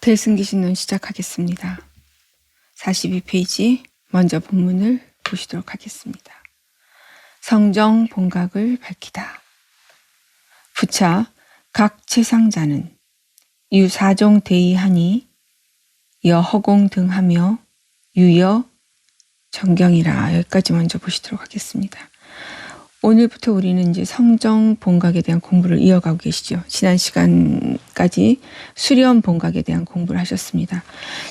대승기신론 시작하겠습니다. 42페이지 먼저 본문을 보시도록 하겠습니다. 성정 본각을 밝히다. 부차 각 최상자는 유사종 대의하니 여허공 등하며 유여 정경이라. 여기까지 먼저 보시도록 하겠습니다. 오늘부터 우리는 이제 성정 본각에 대한 공부를 이어가고 계시죠. 지난 시간까지 수련 본각에 대한 공부를 하셨습니다.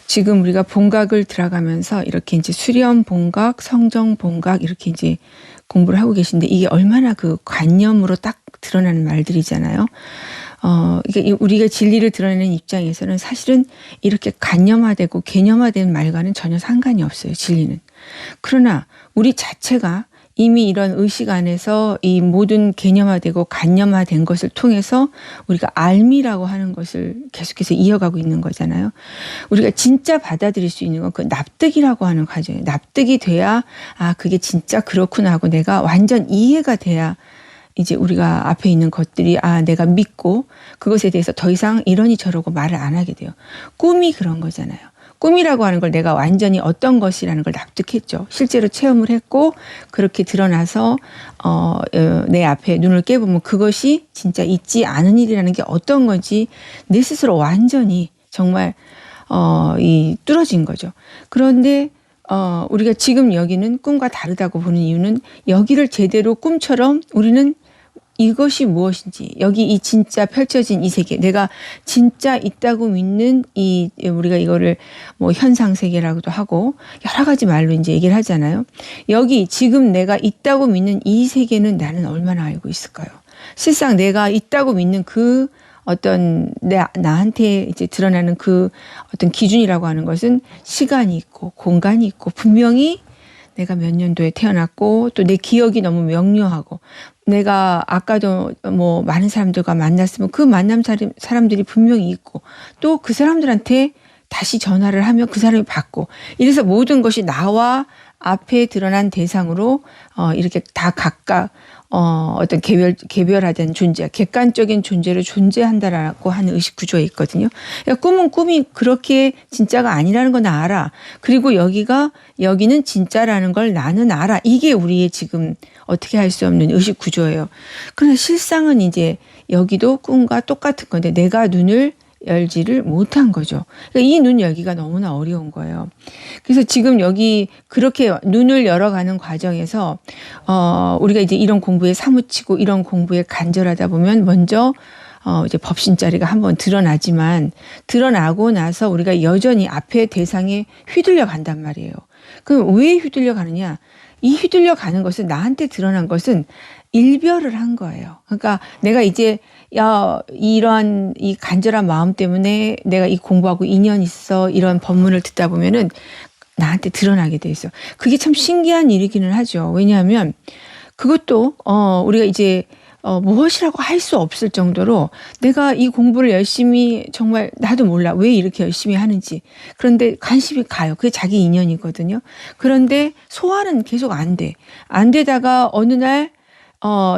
지금 우리가 본각을 들어가면서 이렇게 이제 수련 본각, 성정 본각 이렇게 이제 공부를 하고 계신데 이게 얼마나 그 관념으로 딱 드러나는 말들이잖아요. 이게 우리가 진리를 드러내는 입장에서는 사실은 이렇게 관념화되고 개념화된 말과는 전혀 상관이 없어요. 진리는. 그러나 우리 자체가 이미 이런 의식 안에서 이 모든 개념화되고 관념화된 것을 통해서 우리가 알미라고 하는 것을 계속해서 이어가고 있는 거잖아요. 우리가 진짜 받아들일 수 있는 건 그 납득이라고 하는 과정이에요. 납득이 돼야 그게 진짜 그렇구나 하고 내가 완전 이해가 돼야 이제 우리가 앞에 있는 것들이 내가 믿고 그것에 대해서 더 이상 이러니 저러고 말을 안 하게 돼요. 꿈이 그런 거잖아요. 꿈이라고 하는 걸 내가 완전히 어떤 것이라는 걸 납득했죠. 실제로 체험을 했고 그렇게 드러나서 내 앞에 눈을 깨보면 그것이 진짜 있지 않은 일이라는 게 어떤 건지 내 스스로 완전히 정말 뚫어진 거죠. 그런데 우리가 지금 여기는 꿈과 다르다고 보는 이유는 여기를 제대로 꿈처럼 우리는 이것이 무엇인지 여기 이 진짜 펼쳐진 이 세계 내가 진짜 있다고 믿는 우리가 이거를 뭐 현상 세계라고도 하고 여러 가지 말로 이제 얘기를 하잖아요. 여기 지금 내가 있다고 믿는 이 세계는 나는 얼마나 알고 있을까요? 실상 내가 있다고 믿는 그 어떤 나한테 이제 드러나는 그 어떤 기준이라고 하는 것은 시간이 있고 공간이 있고 분명히 내가 몇 년도에 태어났고 또 내 기억이 너무 명료하고 내가 아까도 뭐 많은 사람들과 만났으면 그 만남 사람들이 분명히 있고 또 그 사람들한테 다시 전화를 하면 그 사람이 받고 이래서 모든 것이 나와 앞에 드러난 대상으로 이렇게 다 각각 어떤 개별화된 존재, 객관적인 존재로 존재한다라고 하는 의식 구조에 있거든요. 그러니까 꿈은 꿈이 그렇게 진짜가 아니라는 건 알아. 그리고 여기는 진짜라는 걸 나는 알아. 이게 우리의 지금 어떻게 할 수 없는 의식 구조예요. 그러나 실상은 이제 여기도 꿈과 똑같은 건데 내가 눈을 열지를 못한 거죠. 그러니까 이 눈 열기가 너무나 어려운 거예요. 그래서 지금 여기 그렇게 눈을 열어가는 과정에서 우리가 이제 이런 공부에 사무치고 이런 공부에 간절하다 보면 먼저 이제 법신자리가 한번 드러나지만 드러나고 나서 우리가 여전히 앞에 대상에 휘둘려 간단 말이에요. 그럼 왜 휘둘려 가느냐? 이 휘둘려 가는 것은 나한테 드러난 것은 일별을 한 거예요. 그러니까 내가 이제 이러한 이 간절한 마음 때문에 내가 이 공부하고 인연이 있어 이런 법문을 듣다 보면은 나한테 드러나게 돼 있어. 그게 참 신기한 일이기는 하죠. 왜냐하면 그것도 우리가 이제 무엇이라고 할 수 없을 정도로 내가 이 공부를 열심히 정말 나도 몰라 왜 이렇게 열심히 하는지. 그런데 관심이 가요. 그게 자기 인연이거든요. 그런데 소화는 계속 안 돼. 안 되다가 어느 날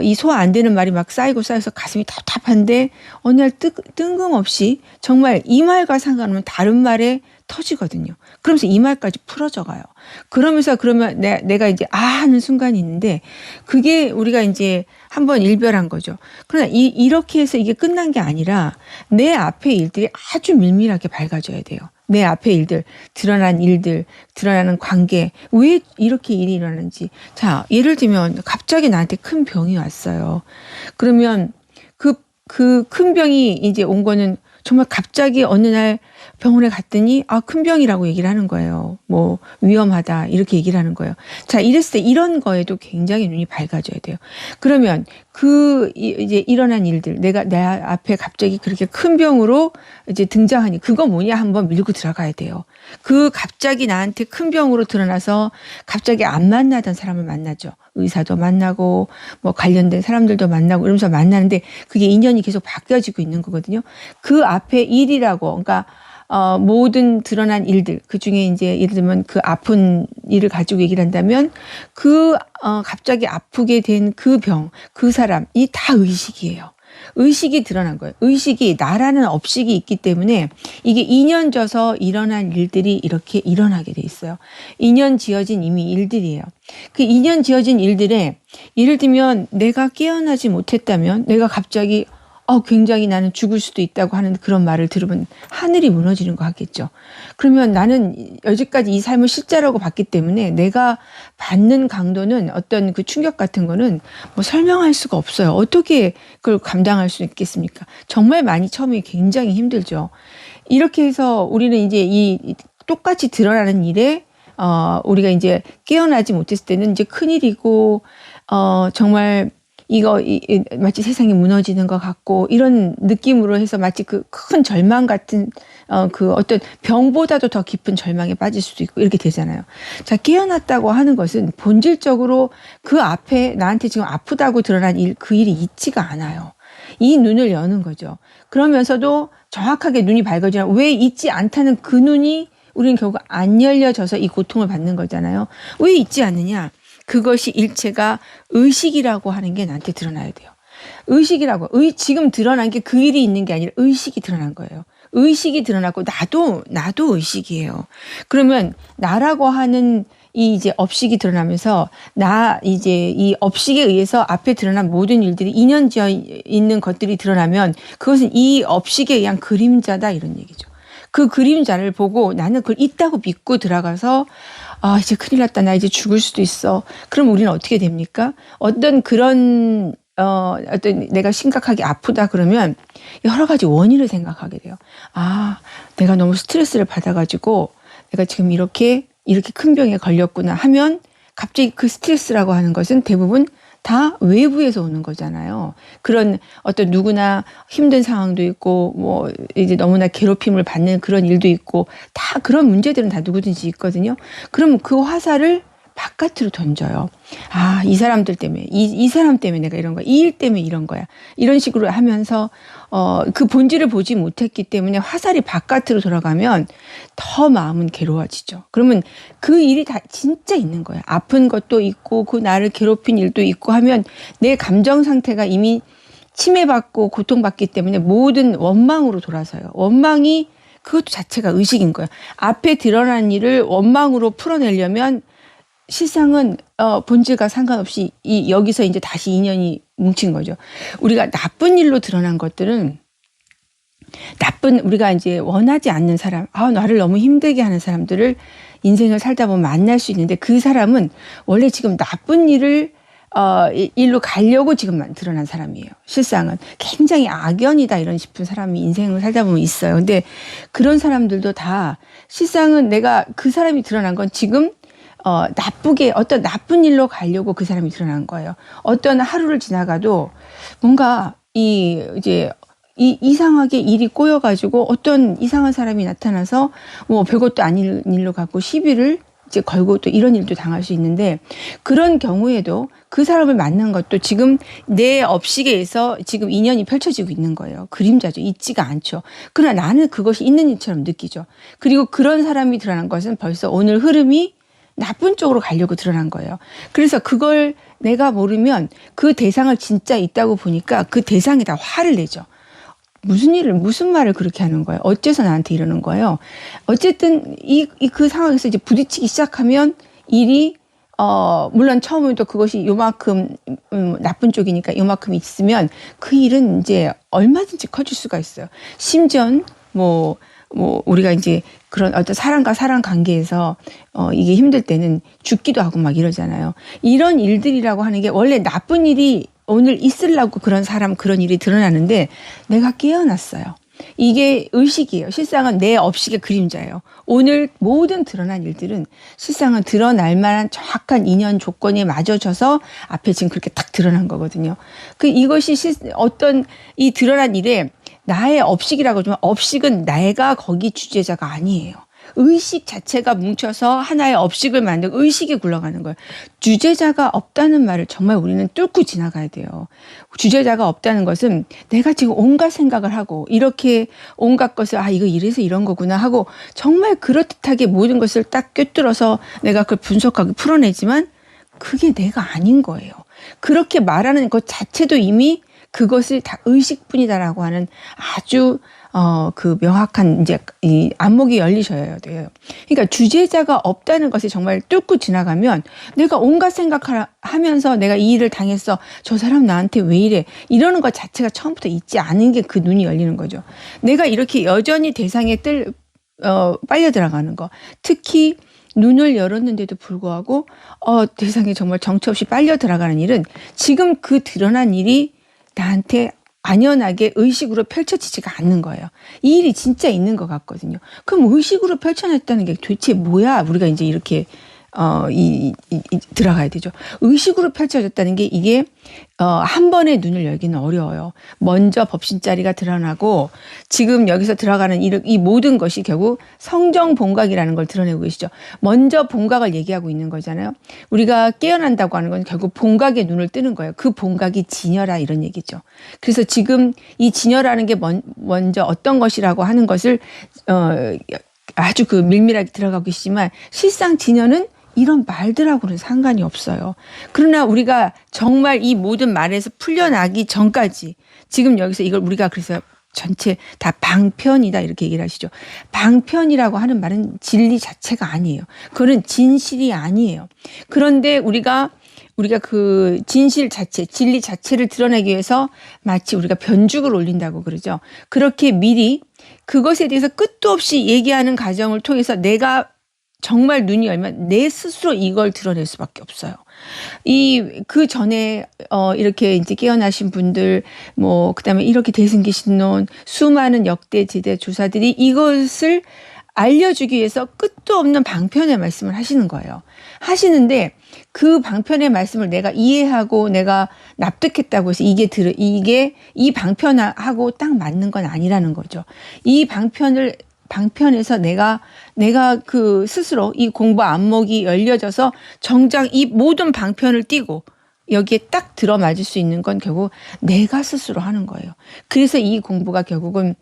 이 소화 안 되는 말이 막 쌓여서 가슴이 답답한데 어느 날 뜬금없이 정말 이 말과 상관없는 다른 말에 터지거든요. 그러면서 이 말까지 풀어져 가요. 그러면서 그러면 내가 이제 하는 순간이 있는데 그게 우리가 이제 한번 일별한 거죠. 그러나 이렇게 해서 이게 끝난 게 아니라 내 앞의 일들이 아주 밀밀하게 밝아져야 돼요. 내 앞의 일들, 드러난 일들, 드러나는 관계, 왜 이렇게 일이 일어나는지. 자, 예를 들면 갑자기 나한테 큰 병이 왔어요. 그러면 그 큰 병이 이제 온 거는 정말 갑자기 어느 날 병원에 갔더니 큰 병이라고 얘기를 하는 거예요. 뭐 위험하다 이렇게 얘기를 하는 거예요. 자, 이랬을 때 이런 거에도 굉장히 눈이 밝아져야 돼요. 그러면 이제 일어난 일들 내가 내 앞에 갑자기 그렇게 큰 병으로 이제 등장하니 그거 뭐냐 한번 밀고 들어가야 돼요. 그 갑자기 나한테 큰 병으로 드러나서 갑자기 안 만나던 사람을 만나죠. 의사도 만나고 뭐 관련된 사람들도 만나고 이러면서 만나는데 그게 인연이 계속 바뀌어지고 있는 거거든요. 그 앞에 일이라고 그러니까 모든 드러난 일들 그중에 이제 예를 들면 그 아픈 일을 가지고 얘기를 한다면 갑자기 아프게 된 그 병, 그 사람이 다 의식이에요. 의식이 드러난 거예요. 의식이 나라는 업식이 있기 때문에 이게 인연져서 일어난 일들이 이렇게 일어나게 돼 있어요. 인연 지어진 이미 일들이에요. 그 인연 지어진 일들에 예를 들면 내가 깨어나지 못했다면 내가 갑자기 굉장히 나는 죽을 수도 있다고 하는 그런 말을 들으면 하늘이 무너지는 것 같겠죠. 그러면 나는 여지까지 이 삶을 실제라고 봤기 때문에 내가 받는 강도는 어떤 그 충격 같은 거는 뭐 설명할 수가 없어요. 어떻게 그걸 감당할 수 있겠습니까? 정말 많이 처음에 굉장히 힘들죠. 이렇게 해서 우리는 이제 이 똑같이 드러나는 일에 우리가 이제 깨어나지 못했을 때는 이제 큰일이고 정말 이거 마치 세상이 무너지는 것 같고 이런 느낌으로 해서 마치 그 큰 절망 같은 그 어떤 병보다도 더 깊은 절망에 빠질 수도 있고 이렇게 되잖아요. 자, 깨어났다고 하는 것은 본질적으로 그 앞에 나한테 지금 아프다고 드러난 그 일이 있지가 않아요. 이 눈을 여는 거죠. 그러면서도 정확하게 눈이 밝아지나 왜 있지 않다는 그 눈이 우리는 결국 안 열려져서 이 고통을 받는 거잖아요. 왜 있지 않느냐? 그것이 일체가 의식이라고 하는 게 나한테 드러나야 돼요. 의식이라고. 지금 드러난 게 그 일이 있는 게 아니라 의식이 드러난 거예요. 의식이 드러나고 나도 의식이에요. 그러면 나라고 하는 이 이제 업식이 드러나면서 이제 이 업식에 의해서 앞에 드러난 모든 일들이 인연지어 있는 것들이 드러나면 그것은 이 업식에 의한 그림자다 이런 얘기죠. 그 그림자를 보고 나는 그걸 있다고 믿고 들어가서 이제 큰일 났다. 나 이제 죽을 수도 있어. 그럼 우리는 어떻게 됩니까? 어떤 그런 어떤 내가 심각하게 아프다 그러면 여러 가지 원인을 생각하게 돼요. 내가 너무 스트레스를 받아가지고 내가 지금 이렇게 큰 병에 걸렸구나 하면 갑자기 그 스트레스라고 하는 것은 대부분 다 외부에서 오는 거잖아요. 그런 어떤 누구나 힘든 상황도 있고 뭐 이제 너무나 괴롭힘을 받는 그런 일도 있고 다 그런 문제들은 다 누구든지 있거든요. 그럼 그 화살을 바깥으로 던져요. 이 사람들 때문에 이 사람 때문에 내가 이런 거야. 이 일 때문에 이런 거야. 이런 식으로 하면서 그 본질을 보지 못했기 때문에 화살이 바깥으로 돌아가면 더 마음은 괴로워지죠. 그러면 그 일이 다 진짜 있는 거예요. 아픈 것도 있고 그 나를 괴롭힌 일도 있고 하면 내 감정 상태가 이미 침해받고 고통받기 때문에 모든 원망으로 돌아서요. 원망이 그것도 자체가 의식인 거예요. 앞에 드러난 일을 원망으로 풀어내려면 실상은 본질과 상관없이 여기서 이제 다시 인연이 뭉친 거죠. 우리가 나쁜 일로 드러난 것들은 우리가 이제 원하지 않는 사람, 나를 너무 힘들게 하는 사람들을 인생을 살다 보면 만날 수 있는데 그 사람은 원래 지금 나쁜 일로 가려고 지금 드러난 사람이에요. 실상은 굉장히 악연이다 이런 싶은 사람이 인생을 살다 보면 있어요. 근데 그런 사람들도 다 실상은 내가 그 사람이 드러난 건 지금 나쁘게 어떤 나쁜 일로 가려고 그 사람이 드러난 거예요. 어떤 하루를 지나가도 뭔가 이상하게 일이 꼬여가지고 어떤 이상한 사람이 나타나서 뭐 별것도 아닌 일로 갖고 시비를 이제 걸고 또 이런 일도 당할 수 있는데 그런 경우에도 그 사람을 만난 것도 지금 내 업식에 의해서 지금 인연이 펼쳐지고 있는 거예요. 그림자죠. 있지가 않죠. 그러나 나는 그것이 있는 일처럼 느끼죠. 그리고 그런 사람이 드러난 것은 벌써 오늘 흐름이 나쁜 쪽으로 가려고 드러난 거예요. 그래서 그걸 내가 모르면 그 대상을 진짜 있다고 보니까 그 대상에다 화를 내죠. 무슨 말을 그렇게 하는 거예요? 어째서 나한테 이러는 거예요? 어쨌든 그 상황에서 이제 부딪히기 시작하면 일이 물론 처음에도 그것이 요만큼 나쁜 쪽이니까 요만큼 있으면 그 일은 이제 얼마든지 커질 수가 있어요. 심지어 우리가 이제 그런 어떤 사람과 사람 관계에서 이게 힘들 때는 죽기도 하고 막 이러잖아요. 이런 일들이라고 하는 게 원래 나쁜 일이 오늘 있으려고 그런 일이 드러나는데 내가 깨어났어요. 이게 의식이에요. 실상은 내 업식의 그림자예요. 오늘 모든 드러난 일들은 실상은 드러날 만한 정확한 인연 조건에 맞아져서 앞에 지금 그렇게 딱 드러난 거거든요. 이것이 어떤 이 드러난 일에 나의 업식이라고 하지만 업식은 내가 거기 주제자가 아니에요. 의식 자체가 뭉쳐서 하나의 업식을 만들고 의식이 굴러가는 거예요. 주제자가 없다는 말을 정말 우리는 뚫고 지나가야 돼요. 주제자가 없다는 것은 내가 지금 온갖 생각을 하고 이렇게 온갖 것을 이거 이래서 이런 거구나 하고 정말 그럴듯하게 모든 것을 딱 꿰뚫어서 내가 그걸 분석하고 풀어내지만 그게 내가 아닌 거예요. 그렇게 말하는 것 자체도 이미 그것을 다 의식뿐이다라고 하는 아주 그 명확한 이제 이 안목이 열리셔야 돼요. 그러니까 주제자가 없다는 것이 정말 뚫고 지나가면 내가 온갖 생각하면서 내가 이 일을 당했어. 저 사람 나한테 왜 이래. 이러는 것 자체가 처음부터 있지 않은 게 그 눈이 열리는 거죠. 내가 이렇게 여전히 대상에 빨려 들어가는 거. 특히 눈을 열었는데도 불구하고 대상에 정말 정처 없이 빨려 들어가는 일은 지금 그 드러난 일이 나한테 안연하게 의식으로 펼쳐지지가 않는 거예요. 이 일이 진짜 있는 것 같거든요. 그럼 의식으로 펼쳐냈다는 게 도대체 뭐야? 우리가 이제 이렇게 들어가야 되죠. 의식으로 펼쳐졌다는 게 이게 한 번에 눈을 열기는 어려워요. 먼저 법신자리가 드러나고 지금 여기서 들어가는 이 모든 것이 결국 성정 본각이라는 걸 드러내고 계시죠. 먼저 본각을 얘기하고 있는 거잖아요. 우리가 깨어난다고 하는 건 결국 본각의 눈을 뜨는 거예요. 그 본각이 진여라 이런 얘기죠. 그래서 지금 이 진여라는 게 먼저 어떤 것이라고 하는 것을 아주 그 밀밀하게 들어가고 계시지만 실상 진여는 이런 말들하고는 상관이 없어요. 그러나 우리가 정말 이 모든 말에서 풀려나기 전까지 지금 여기서 이걸 우리가 그래서 전체 다 방편이다 이렇게 얘기를 하시죠. 방편이라고 하는 말은 진리 자체가 아니에요. 그거는 진실이 아니에요. 그런데 우리가 그 진실 자체, 진리 자체를 드러내기 위해서 마치 우리가 변죽을 올린다고 그러죠. 그렇게 미리 그것에 대해서 끝도 없이 얘기하는 과정을 통해서 내가 정말 눈이 열면 내 스스로 이걸 드러낼 수밖에 없어요. 그 전에 이렇게 이제 깨어나신 분들 그다음에 이렇게 대승기신론 수많은 역대 제대 조사들이 이것을 알려주기 위해서 끝도 없는 방편의 말씀을 하시는 거예요. 하시는데 그 방편의 말씀을 내가 이해하고 내가 납득했다고 해서 이게 이 방편하고 딱 맞는 건 아니라는 거죠. 이 방편에서 내가 그 스스로 이 공부 안목이 열려져서 정작 이 모든 방편을 띄고 여기에 딱 들어맞을 수 있는 건 결국 내가 스스로 하는 거예요. 그래서 이 공부가 결국은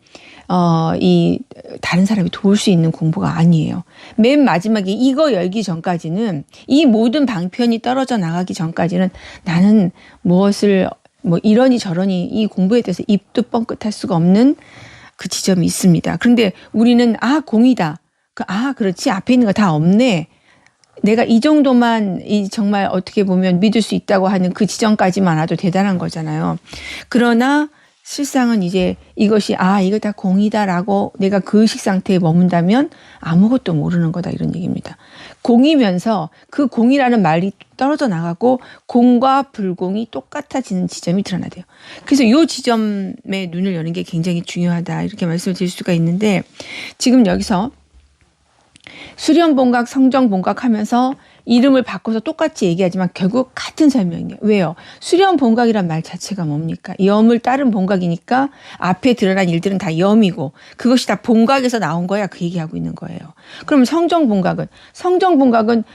이 다른 사람이 도울 수 있는 공부가 아니에요. 맨 마지막에 이거 열기 전까지는 이 모든 방편이 떨어져 나가기 전까지는 나는 무엇을 이러니 저러니 이 공부에 대해서 입도 뻥끗할 수가 없는 그 지점이 있습니다. 그런데 우리는 공이다. 그렇지 앞에 있는 거 다 없네. 내가 이 정도만 정말 어떻게 보면 믿을 수 있다고 하는 그 지점까지만 와도 대단한 거잖아요. 그러나 실상은 이제 이것이 이거 다 공이다라고 내가 그 의식 상태에 머문다면 아무것도 모르는 거다 이런 얘기입니다. 공이면서 그 공이라는 말이 떨어져 나가고 공과 불공이 똑같아지는 지점이 드러나대요. 그래서 이 지점에 눈을 여는 게 굉장히 중요하다 이렇게 말씀을 드릴 수가 있는데 지금 여기서 수련본각, 성정본각 하면서 이름을 바꿔서 똑같이 얘기하지만 결국 같은 설명이에요. 왜요? 수련본각이란 말 자체가 뭡니까? 염을 따른 본각이니까 앞에 드러난 일들은 다 염이고 그것이 다 본각에서 나온 거야 그 얘기하고 있는 거예요. 그럼 성정본각은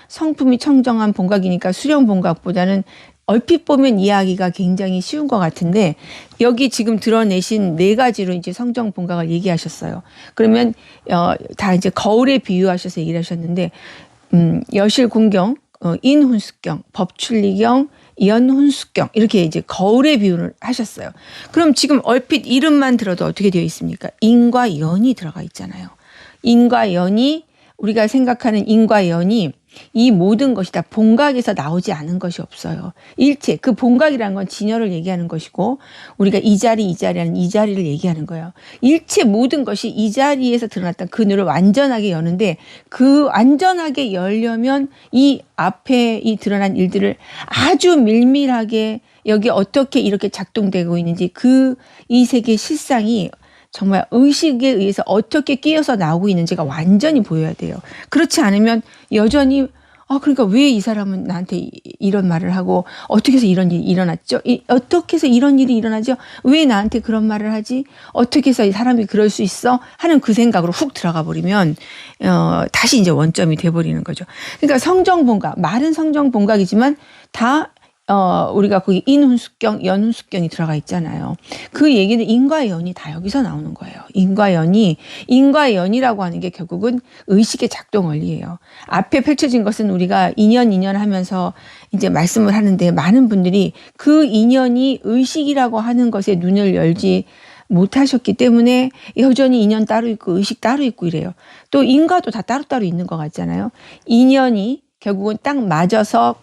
성품이 청정한 본각이니까 수련본각보다는 얼핏 보면 이해하기가 굉장히 쉬운 것 같은데 여기 지금 드러내신 네 가지로 이제 성정 본각을 얘기하셨어요. 그러면 다 이제 거울에 비유하셔서 얘기를 하셨는데 여실군경, 인훈숙경, 법출리경, 연훈숙경 이렇게 이제 거울에 비유를 하셨어요. 그럼 지금 얼핏 이름만 들어도 어떻게 되어 있습니까? 인과 연이 들어가 있잖아요. 인과 연이 우리가 생각하는 인과 연이 이 모든 것이 다 본각에서 나오지 않은 것이 없어요. 일체 그 본각이라는 건 진여를 얘기하는 것이고 우리가 이 자리라는 이 자리를 얘기하는 거예요. 일체 모든 것이 이 자리에서 드러났던 그 눈을 완전하게 여는데 그 완전하게 열려면 이 앞에 이 드러난 일들을 아주 밀밀하게 여기 어떻게 이렇게 작동되고 있는지 이 세계의 실상이 정말 의식에 의해서 어떻게 끼어서 나오고 있는지가 완전히 보여야 돼요. 그렇지 않으면 여전히 그러니까 왜 이 사람은 나한테 이런 말을 하고 어떻게 해서 이런 일이 일어났죠? 어떻게 해서 이런 일이 일어나죠? 왜 나한테 그런 말을 하지? 어떻게 해서 이 사람이 그럴 수 있어? 하는 그 생각으로 훅 들어가 버리면 다시 이제 원점이 돼버리는 거죠. 그러니까 성정본각, 말은 성정본각이지만 다 우리가 거기 인훈숙경, 연훈숙경이 들어가 있잖아요. 그 얘기는 인과 연이 다 여기서 나오는 거예요. 인과 연이라고 하는 게 결국은 의식의 작동 원리예요. 앞에 펼쳐진 것은 우리가 인연 하면서 이제 말씀을 하는데 많은 분들이 그 인연이 의식이라고 하는 것에 눈을 열지 못하셨기 때문에 여전히 인연 따로 있고 의식 따로 있고 이래요. 또 인과도 다 따로따로 있는 것 같잖아요. 인연이 결국은 딱 맞아서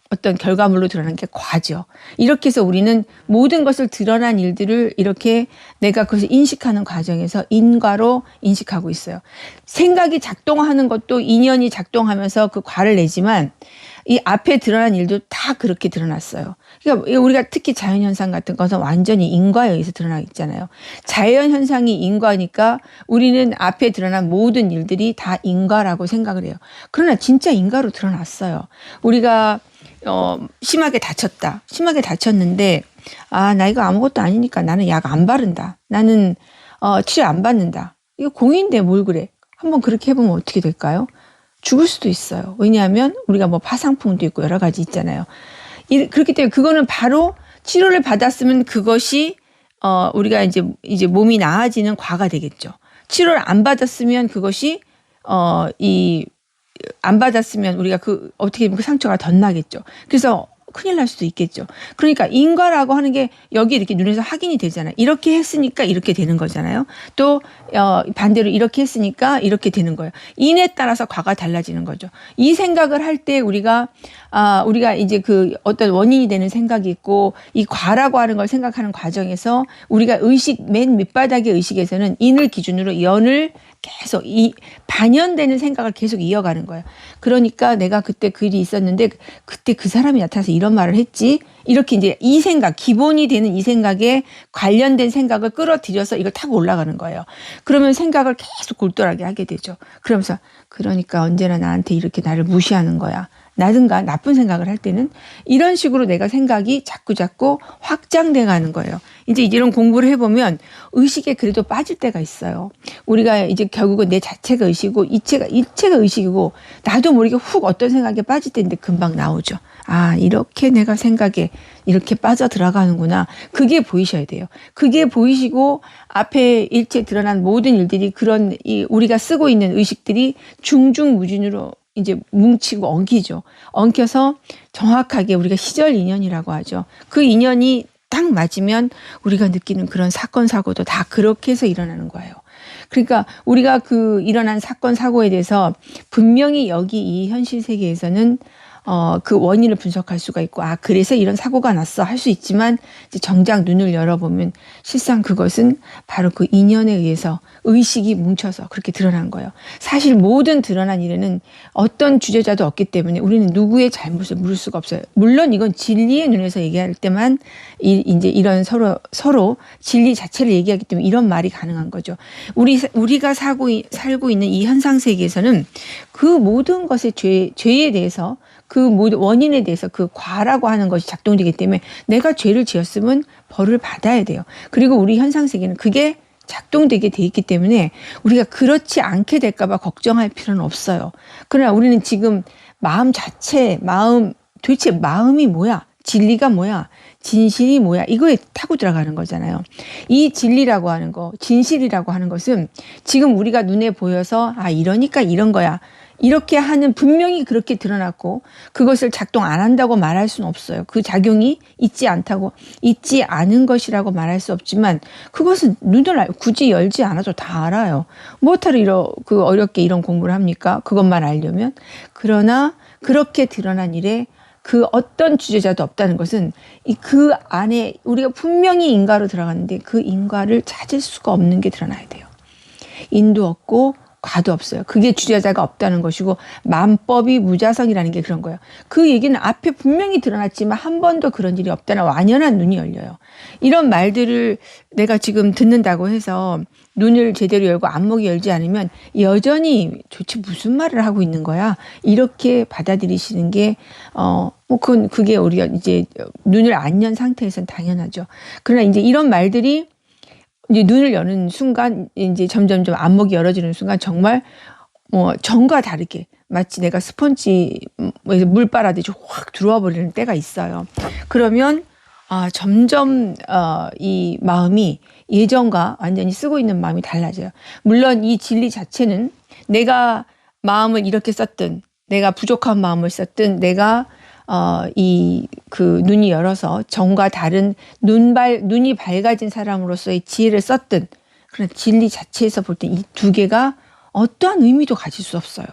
어떤 결과물로 드러난 게 과죠. 이렇게 해서 우리는 모든 것을 드러난 일들을 이렇게 내가 그것을 인식하는 과정에서 인과로 인식하고 있어요. 생각이 작동하는 것도 인연이 작동하면서 그 과를 내지만 이 앞에 드러난 일도 다 그렇게 드러났어요. 그러니까 우리가 특히 자연현상 같은 것은 완전히 인과에 의해서 드러나 있잖아요. 자연현상이 인과니까 우리는 앞에 드러난 모든 일들이 다 인과라고 생각을 해요. 그러나 진짜 인과로 드러났어요. 우리가 심하게 다쳤다. 심하게 다쳤는데 나 이거 아무것도 아니니까 나는 약 안 바른다. 나는 치료 안 받는다. 이거 공인데 뭘 그래. 한번 그렇게 해보면 어떻게 될까요? 죽을 수도 있어요. 왜냐하면 우리가 뭐 파상풍도 있고 여러 가지 있잖아요. 그렇기 때문에 그거는 바로 치료를 받았으면 그것이 우리가 이제 몸이 나아지는 과가 되겠죠. 치료를 안 받았으면 그것이 안 받았으면 우리가 어떻게 보면 그 상처가 덧나겠죠. 그래서 큰일 날 수도 있겠죠. 그러니까 인과라고 하는 게 여기 이렇게 눈에서 확인이 되잖아요. 이렇게 했으니까 이렇게 되는 거잖아요. 또 반대로 이렇게 했으니까 이렇게 되는 거예요. 인에 따라서 과가 달라지는 거죠. 이 생각을 할 때 우리가 이제 그 어떤 원인이 되는 생각이 있고 이 과라고 하는 걸 생각하는 과정에서 우리가 맨 밑바닥의 의식에서는 인을 기준으로 연을 계속 반연되는 생각을 계속 이어가는 거예요. 그러니까 내가 그때 그 일이 있었는데 그때 그 사람이 나타나서 이런 말을 했지. 이렇게 이제 이 생각, 기본이 되는 이 생각에 관련된 생각을 끌어들여서 이걸 타고 올라가는 거예요. 그러면 생각을 계속 골똘하게 하게 되죠. 그러면서 그러니까 언제나 나한테 이렇게 나를 무시하는 거야. 나든가 나쁜 생각을 할 때는 이런 식으로 내가 생각이 자꾸 확장돼 가는 거예요. 이제 이런 공부를 해보면 의식에 그래도 빠질 때가 있어요. 우리가 이제 결국은 내 자체가 의식이고 이체가 의식이고 나도 모르게 훅 어떤 생각에 빠질 때인데 금방 나오죠. 이렇게 내가 생각에 이렇게 빠져 들어가는구나. 그게 보이셔야 돼요. 그게 보이시고 앞에 일체 드러난 모든 일들이 우리가 쓰고 있는 의식들이 중중무진으로 이제 뭉치고 엉키죠. 엉켜서 정확하게 우리가 시절 인연이라고 하죠. 그 인연이 딱 맞으면 우리가 느끼는 그런 사건, 사고도 다 그렇게 해서 일어나는 거예요. 그러니까 우리가 그 일어난 사건, 사고에 대해서 분명히 여기 이 현실 세계에서는 그 원인을 분석할 수가 있고 그래서 이런 사고가 났어 할 수 있지만 이제 정작 눈을 열어보면 실상 그것은 바로 그 인연에 의해서 의식이 뭉쳐서 그렇게 드러난 거예요. 사실 모든 드러난 일에는 어떤 주제자도 없기 때문에 우리는 누구의 잘못을 물을 수가 없어요. 물론 이건 진리의 눈에서 얘기할 때만 이제 이런 서로 진리 자체를 얘기하기 때문에 이런 말이 가능한 거죠. 우리가 살고 있는 이 현상 세계에서는 그 모든 것의 죄에 대해서 그 모든 원인에 대해서 그 과라고 하는 것이 작동되기 때문에 내가 죄를 지었으면 벌을 받아야 돼요. 그리고 우리 현상 세계는 그게 작동되게 돼 있기 때문에 우리가 그렇지 않게 될까 봐 걱정할 필요는 없어요. 그러나 우리는 지금 도대체 마음이 뭐야? 진리가 뭐야? 진실이 뭐야? 이거에 타고 들어가는 거잖아요. 이 진리라고 하는 거, 진실이라고 하는 것은 지금 우리가 눈에 보여서 이러니까 이런 거야. 이렇게 하는 분명히 그렇게 드러났고 그것을 작동 안 한다고 말할 수는 없어요. 그 작용이 있지 않은 것이라고 말할 수 없지만 그것은 굳이 열지 않아도 다 알아요. 뭐하러 어렵게 이런 공부를 합니까? 그것만 알려면. 그러나 그렇게 드러난 일에 그 어떤 주제자도 없다는 것은 그 안에 우리가 분명히 인과로 들어갔는데 그 인과를 찾을 수가 없는 게 드러나야 돼요. 인도 없고 과도 없어요. 그게 주제자가 없다는 것이고 만법이 무자성이라는 게 그런 거예요. 그 얘기는 앞에 분명히 드러났지만 한 번도 그런 일이 없다는 완연한 눈이 열려요. 이런 말들을 내가 지금 듣는다고 해서 눈을 제대로 열고 안목이 열지 않으면 여전히 도대체 무슨 말을 하고 있는 거야? 이렇게 받아들이시는 게 그게 우리가 이제 눈을 안 연 상태에서는 당연하죠. 그러나 이제 이런 말들이 이제 눈을 여는 순간 이제 점점점 안목이 열어지는 순간 정말 전과 다르게 마치 내가 스펀지에서 물 빨아들이지 확 들어와 버리는 때가 있어요. 그러면 점점 이 마음이 예전과 완전히 쓰고 있는 마음이 달라져요. 물론 이 진리 자체는 내가 마음을 이렇게 썼든, 내가 부족한 마음을 썼든, 내가 눈이 열어서 정과 다른 눈이 밝아진 사람으로서의 지혜를 썼든, 그러나 진리 자체에서 볼 때 이 두 개가 어떠한 의미도 가질 수 없어요.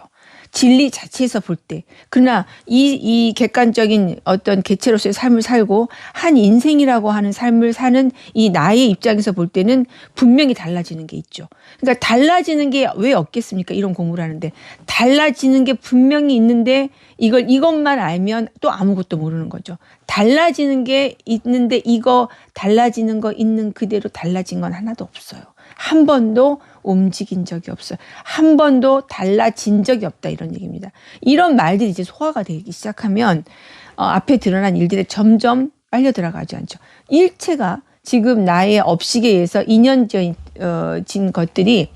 진리 자체에서 볼 때. 그러나 이 객관적인 어떤 개체로서의 삶을 살고 한 인생이라고 하는 삶을 사는 이 나의 입장에서 볼 때는 분명히 달라지는 게 있죠. 그러니까 달라지는 게 왜 없겠습니까? 이런 공부를 하는데. 달라지는 게 분명히 있는데 이것만 알면 또 아무것도 모르는 거죠. 달라지는 게 있는데 이거 달라지는 거 있는 그대로 달라진 건 하나도 없어요. 한 번도 움직인 적이 없어요. 한 번도 달라진 적이 없다, 이런 얘기입니다. 이런 말들이 이제 소화가 되기 시작하면 앞에 드러난 일들에 점점 빨려 들어가지 않죠. 일체가 지금 나의 업식에 의해서 인연진 것들이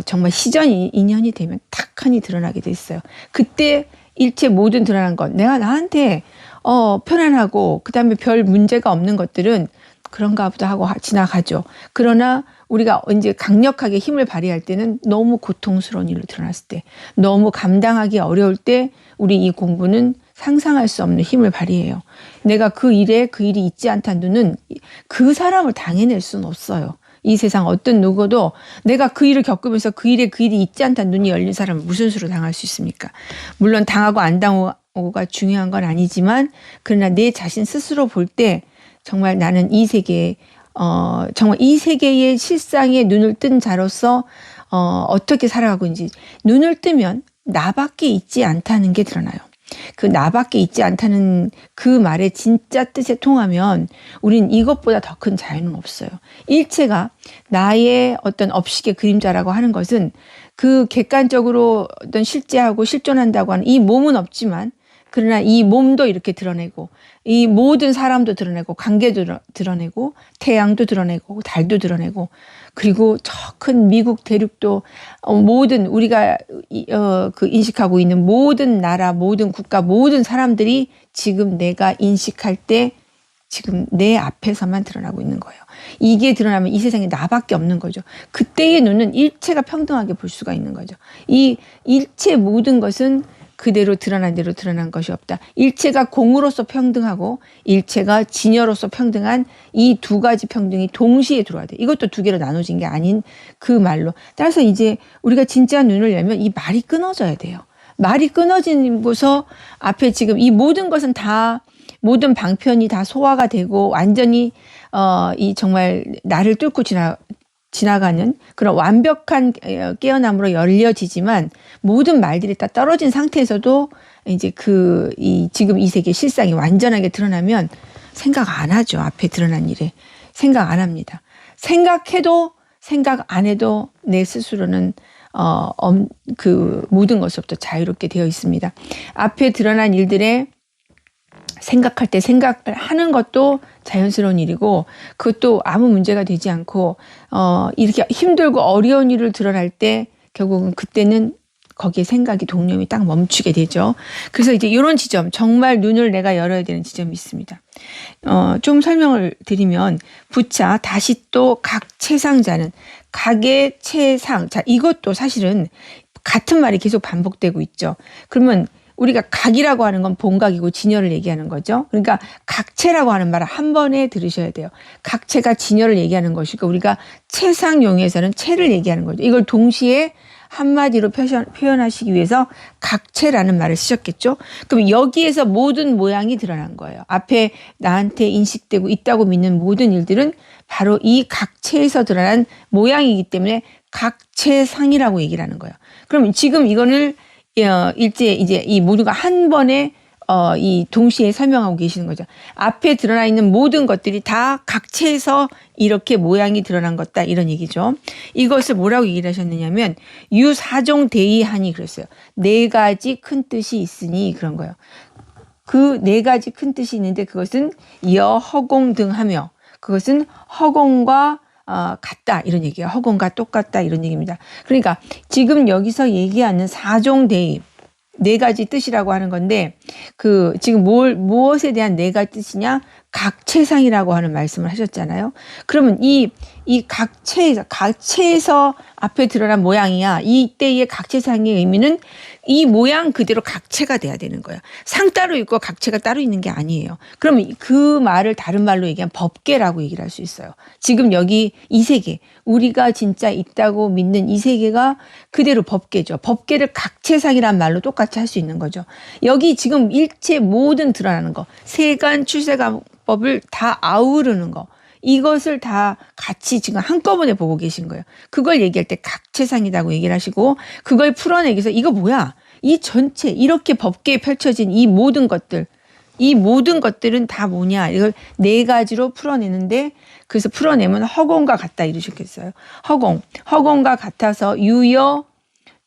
정말 시전 인연이 되면 탁하니 드러나게 돼 있어요. 그때 일체 모든 드러난 것, 내가 나한테 편안하고 그다음에 별 문제가 없는 것들은 그런가 보다 하고 지나가죠. 그러나 우리가 이제 강력하게 힘을 발휘할 때는 너무 고통스러운 일로 드러났을 때, 너무 감당하기 어려울 때 우리 이 공부는 상상할 수 없는 힘을 발휘해요. 내가 그 일이 있지 않다는 눈은 그 사람을 당해낼 수는 없어요. 이 세상 어떤 누구도 내가 그 일을 겪으면서 그 일이 있지 않다는 눈이 열린 사람을 무슨 수로 당할 수 있습니까? 물론 당하고 안 당하고가 중요한 건 아니지만, 그러나 내 자신 스스로 볼 때 정말 나는 이 세계에 정말 이 세계의 실상에 눈을 뜬 자로서 어떻게 살아가고 있는지, 눈을 뜨면 나밖에 있지 않다는 게 드러나요. 그 나밖에 있지 않다는 그 말의 진짜 뜻에 통하면 우린 이것보다 더 큰 자유는 없어요. 일체가 나의 어떤 업식의 그림자라고 하는 것은 그 객관적으로 어떤 실제하고 실존한다고 하는 이 몸은 없지만, 그러나 이 몸도 이렇게 드러내고, 이 모든 사람도 드러내고, 관계도 드러내고, 태양도 드러내고, 달도 드러내고, 그리고 저 큰 미국 대륙도 모든 우리가 인식하고 있는 모든 나라, 모든 국가, 모든 사람들이 지금 내가 인식할 때 지금 내 앞에서만 드러나고 있는 거예요. 이게 드러나면 이 세상에 나밖에 없는 거죠. 그때의 눈은 일체가 평등하게 볼 수가 있는 거죠. 이 일체 모든 것은 그대로 드러난 대로 드러난 것이 없다. 일체가 공으로서 평등하고 일체가 진여로서 평등한 이 두 가지 평등이 동시에 들어와야 돼. 이것도 두 개로 나눠진 게 아닌 그 말로. 따라서 이제 우리가 진짜 눈을 열면 이 말이 끊어져야 돼요. 말이 끊어지고서 앞에 지금 이 모든 것은 다, 모든 방편이 다 소화가 되고 완전히 이 정말 나를 뚫고 지나가는 그런 완벽한 깨어남으로 열려지지만, 모든 말들이 다 떨어진 상태에서도 이제 지금 이 세계 실상이 완전하게 드러나면 생각 안 하죠. 앞에 드러난 일에 생각 안 합니다. 생각해도 생각 안 해도 내 스스로는 그 모든 것으로부터 자유롭게 되어 있습니다. 앞에 드러난 일들에 생각할 때 생각을 하는 것도 자연스러운 일이고, 그것도 아무 문제가 되지 않고, 이렇게 힘들고 어려운 일을 드러날 때 결국은 그때는 거기에 생각이 동념이 딱 멈추게 되죠. 그래서 이제 이런 지점, 정말 눈을 내가 열어야 되는 지점이 있습니다. 좀 설명을 드리면, 부차 다시 또 각 채상자는 각의 채상, 자 이것도 사실은 같은 말이 계속 반복되고 있죠. 그러면 우리가 각이라고 하는 건 본각이고 진여를 얘기하는 거죠. 그러니까 각체라고 하는 말을 한 번에 들으셔야 돼요. 각체가 진여를 얘기하는 것이고, 우리가 채상용에서는 체를 얘기하는 거죠. 이걸 동시에 한마디로 표현하시기 위해서 각체라는 말을 쓰셨겠죠. 그럼 여기에서 모든 모양이 드러난 거예요. 앞에 나한테 인식되고 있다고 믿는 모든 일들은 바로 이 각체에서 드러난 모양이기 때문에 각체상이라고 얘기를 하는 거예요. 그럼 지금 이거를 이제 이 모두가 한 번에 이 동시에 설명하고 계시는 거죠. 앞에 드러나 있는 모든 것들이 다 각체에서 이렇게 모양이 드러난 것다, 이런 얘기죠. 이것을 뭐라고 얘기를 하셨느냐면 유사종대이하니 그랬어요. 네 가지 큰 뜻이 있으니 그런 거예요. 그 네 가지 큰 뜻이 있는데 그것은 여허공 등하며, 그것은 허공과 같다, 이런 얘기예요. 허공과 똑같다, 이런 얘기입니다. 그러니까 지금 여기서 얘기하는 사종대의, 네 가지 뜻이라고 하는 건데 그 지금 무엇에 대한 네 가지 뜻이냐? 각체상이라고 하는 말씀을 하셨잖아요. 그러면 이 각체에서 앞에 드러난 모양이야. 이때의 각체상의 의미는 이 모양 그대로 각체가 돼야 되는 거예요. 상 따로 있고 각체가 따로 있는 게 아니에요. 그러면 그 말을 다른 말로 얘기하면 법계라고 얘기를 할 수 있어요. 지금 여기 이 세계, 우리가 진짜 있다고 믿는 이 세계가 그대로 법계죠. 법계를 각체상이란 말로 똑같이 할 수 있는 거죠. 여기 지금 일체 모든 드러나는 거, 세간, 출세간법을 다 아우르는 거, 이것을 다 같이 지금 한꺼번에 보고 계신 거예요. 그걸 얘기할 때 각체상이라고 얘기를 하시고, 그걸 풀어내기 위해서 이거 뭐야? 이 전체 이렇게 법계에 펼쳐진 이 모든 것들은 다 뭐냐? 이걸 네 가지로 풀어내는데, 그래서 풀어내면 허공과 같다 이러셨겠어요. 허공과 같아서 유여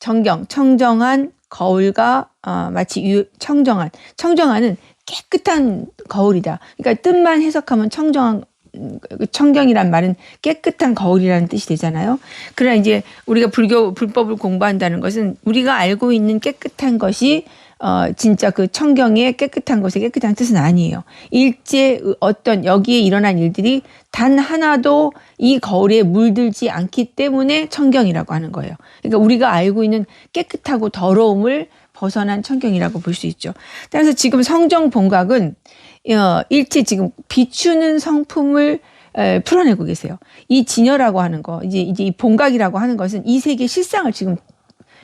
정경, 청정한 거울과 마치 청정한은 깨끗한 거울이다. 그러니까 뜻만 해석하면 청경이란 말은 깨끗한 거울이라는 뜻이 되잖아요. 그러나 이제 우리가 불법을 공부한다는 것은 우리가 알고 있는 깨끗한 것이 진짜 그 청경의 깨끗한 것의 깨끗한 뜻은 아니에요. 일제 어떤 여기에 일어난 일들이 단 하나도 이 거울에 물들지 않기 때문에 청경이라고 하는 거예요. 그러니까 우리가 알고 있는 깨끗하고 더러움을 벗어난 청경이라고 볼 수 있죠. 따라서 지금 성정 본각은 일체 지금 비추는 성품을 풀어내고 계세요. 이 진여라고 하는 거, 이제 이 본각이라고 하는 것은 이 세계의 실상을 지금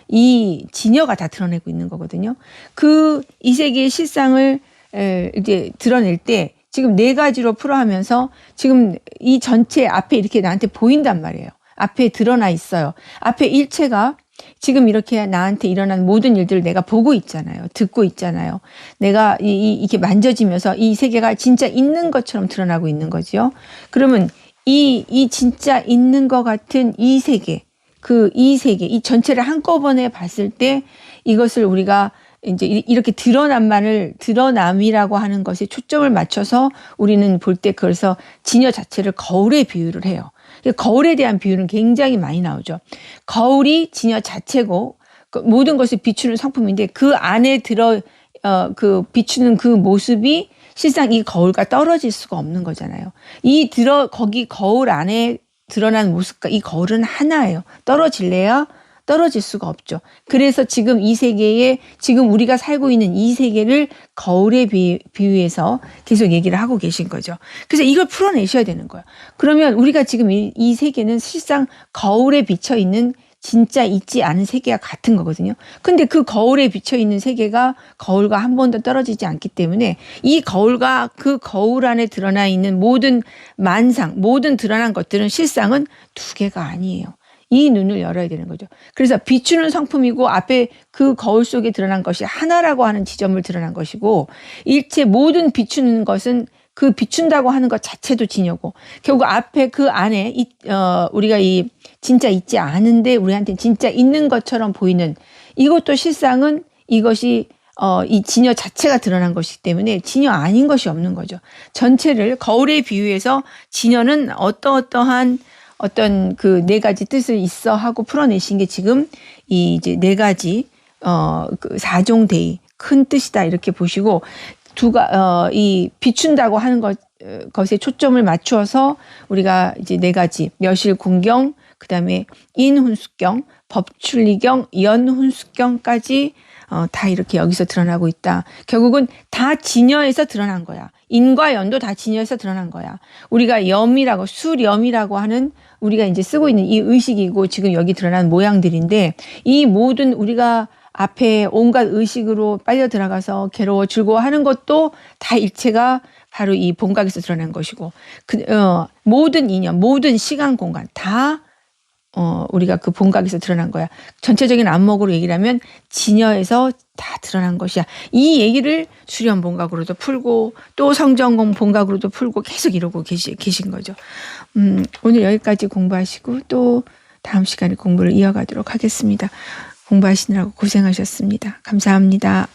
이 진여가 다 드러내고 있는 거거든요. 이 세계의 실상을 이제 드러낼 때 지금 네 가지로 풀어하면서 지금 이 전체 앞에 이렇게 나한테 보인단 말이에요. 앞에 드러나 있어요. 앞에 일체가 지금 이렇게 나한테 일어난 모든 일들을 내가 보고 있잖아요. 듣고 있잖아요. 내가 이렇게 만져지면서 이 세계가 진짜 있는 것처럼 드러나고 있는 거죠. 그러면 이 진짜 있는 것 같은 이 세계, 이 전체를 한꺼번에 봤을 때 이것을 우리가 이제 이렇게 드러남이라고 하는 것에 초점을 맞춰서 우리는 볼 때 그래서 진여 자체를 거울에 비유를 해요. 거울에 대한 비유는 굉장히 많이 나오죠. 거울이 진여 자체고 모든 것을 비추는 성품인데 그 안에 비추는 그 모습이 실상 이 거울과 떨어질 수가 없는 거잖아요. 거기 거울 안에 드러난 모습과 이 거울은 하나예요. 떨어질래야 떨어질 수가 없죠. 그래서 지금 이 세계에 지금 우리가 살고 있는 이 세계를 거울에 비유해서 계속 얘기를 하고 계신 거죠. 그래서 이걸 풀어내셔야 되는 거예요. 그러면 우리가 지금 이 세계는 실상 거울에 비쳐 있는 진짜 있지 않은 세계와 같은 거거든요. 근데 그 거울에 비쳐 있는 세계가 거울과 한 번도 떨어지지 않기 때문에 이 거울과 그 거울 안에 드러나 있는 모든 드러난 것들은 실상은 두 개가 아니에요. 이 눈을 열어야 되는 거죠. 그래서 비추는 성품이고 앞에 그 거울 속에 드러난 것이 하나라고 하는 지점을 드러난 것이고 일체 모든 비추는 것은 그 비춘다고 하는 것 자체도 진여고 결국 앞에 그 안에 우리가 진짜 있지 않은데 우리한테 진짜 있는 것처럼 보이는 이것도 실상은 이것이 이 진여 자체가 드러난 것이기 때문에 진여 아닌 것이 없는 거죠. 전체를 거울에 비유해서 진여는 어떠한 어떤 그 네 가지 뜻을 있어 하고 풀어내신 게 지금 이제 네 가지 그 사종대의 큰 뜻이다 이렇게 보시고 이 비춘다고 하는 것에 초점을 맞추어서 우리가 이제 네 가지 멸실군경 그다음에 인훈숙경, 법출리경, 연훈숙경까지 다 이렇게 여기서 드러나고 있다. 결국은 다 진여에서 드러난 거야. 인과 연도 다 진여에서 드러난 거야. 우리가 수렴이라고 하는 우리가 이제 쓰고 있는 이 의식이고 지금 여기 드러난 모양들인데 이 모든 우리가 앞에 온갖 의식으로 빨려 들어가서 괴로워 즐거워하는 것도 다 일체가 바로 이 본각에서 드러난 것이고 모든 이념, 모든 시간 공간 다 우리가 그 본각에서 드러난 거야. 전체적인 안목으로 얘기를 하면 진여에서 다 드러난 것이야. 이 얘기를 수련 본각으로도 풀고 또 성정공 본각으로도 풀고 계속 이러고 계신 거죠. 오늘 여기까지 공부하시고 또 다음 시간에 공부를 이어가도록 하겠습니다. 공부하시느라고 고생하셨습니다. 감사합니다.